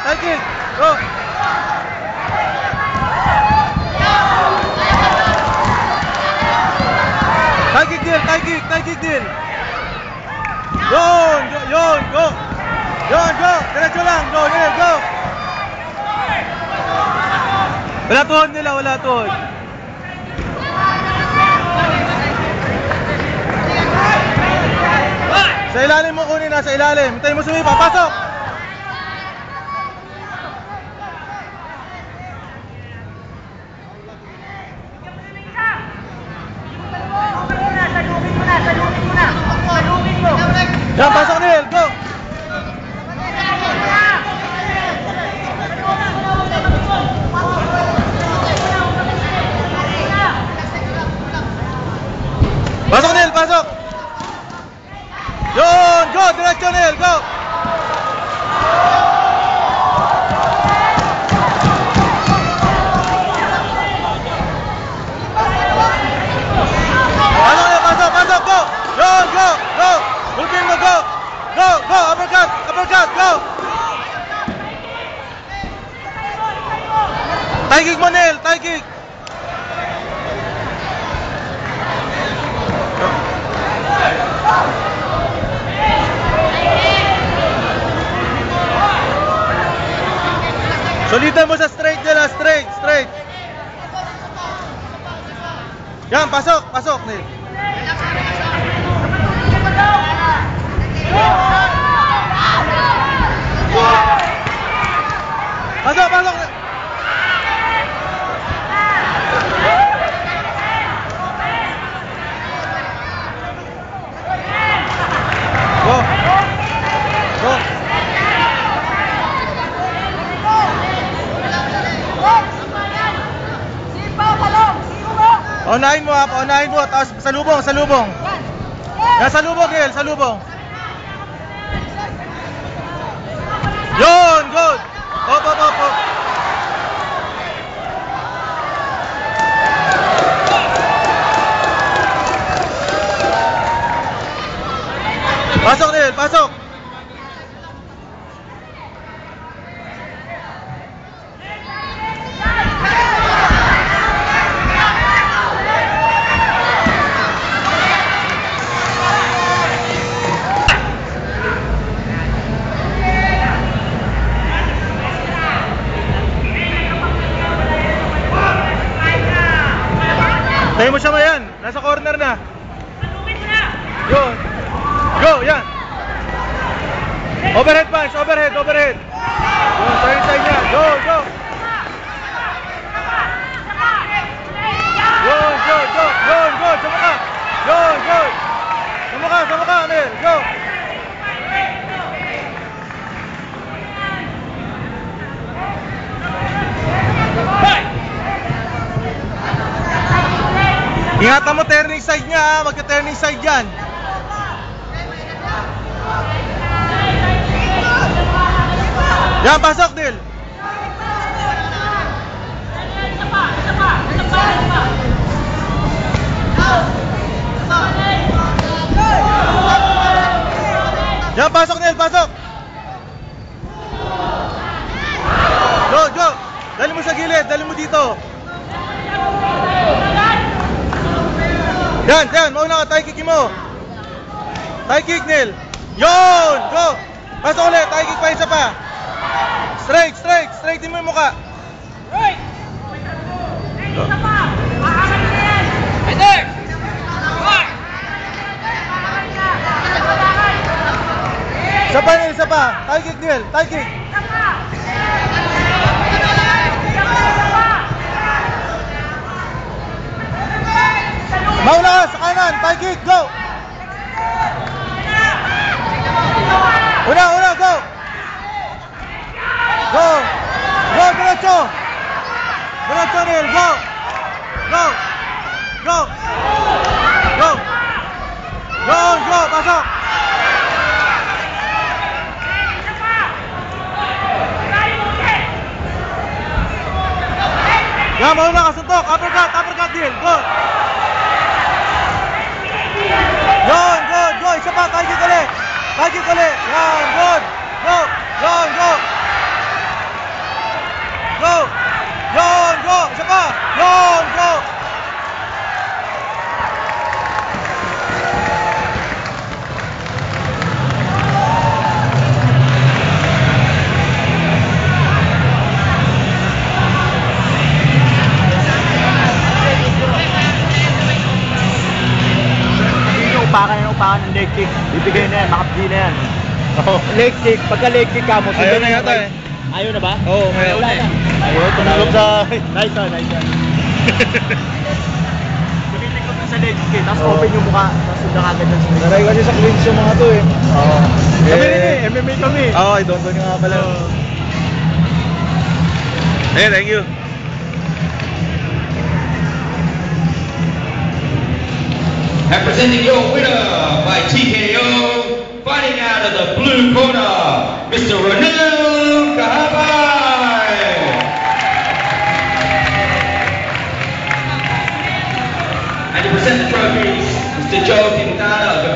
High kick. Go. High kick din, high kick din. Yun, go. Yun, go. Diretso lang, go, go. Wala tuhod nila, wala tuhod. Sa ilalim mo kunin, nasa ilalim. Hintayin mo sumipa, pasok! Yan, pasok Neil, go! Pasok Neil, pasok! Yun, go! Diretso Neil, go! Pasok Neil, pasok, go! Yun, go! Bulpin mo, go! Go! Uppercut, go! Thigh kick mo Neil, thigh kick! Sulitan mo sa straight nila, straight. Yan, pasok Neil. Pasok. Go. Paunahin mo, tapos salubong. Yan, salubong, Gil, salubong. Yun, good. Op. Pasok, Neil, pasok. Tayo mo siya mayan, nasa corner na. Yun. Go, yan. Overhead punch, overhead. Yun, side niya. Go. Yun, sumaka. Yun. Sumaka, Amir, go. Ingatan mo turning side niya ha, magka-turning side yan. Yan, pasok Neil. Yan, pasok Neil, pasok. Go. Dali mo sa gilid, dali mo dito. Yan, mauna ka, thigh kick mo. Thigh kick, Neil. Yun, go. Pasok ulit, thigh kick pa, isa pa. Straight mo yung mukha. Right. Isa pa. Isa pa. Thigh kick, Neil. Thigh kick. Mauna ka sa kanan, thigh kick, go! Una, go! Go, diretso! Diretso, Neil, go! Go, pasok! Yan, mauna ka, suntok, uppercut, Neil, go! Yun, go, isa pa, thigh kick ulit. Yan, good. Go. Yun! Go! Upakan ng leg kick. Bibigay na yan, makapdi na yan. Oh. Leg kick, pagka leg kick ka mo, Ayaw na yata eh. Ayaw na ba? Oo, ayaw Wala na eh. Ayaw, Tumulog sa... Nice one, nice one. Tumitikot na sa leg kick, tapos Oo. open yung mukha, tapos sundan agad ng sunod. Naray kasi sa clinch yung mga to eh. Oo. Kami rin eh, MMA kami. Oo, I don't know nga pala. Eh, thank you. And presenting your winner by TKO, fighting out of the blue corner, Mr. Ranil Kahabay. And to present the trophies, Mr. Joe Quintana of the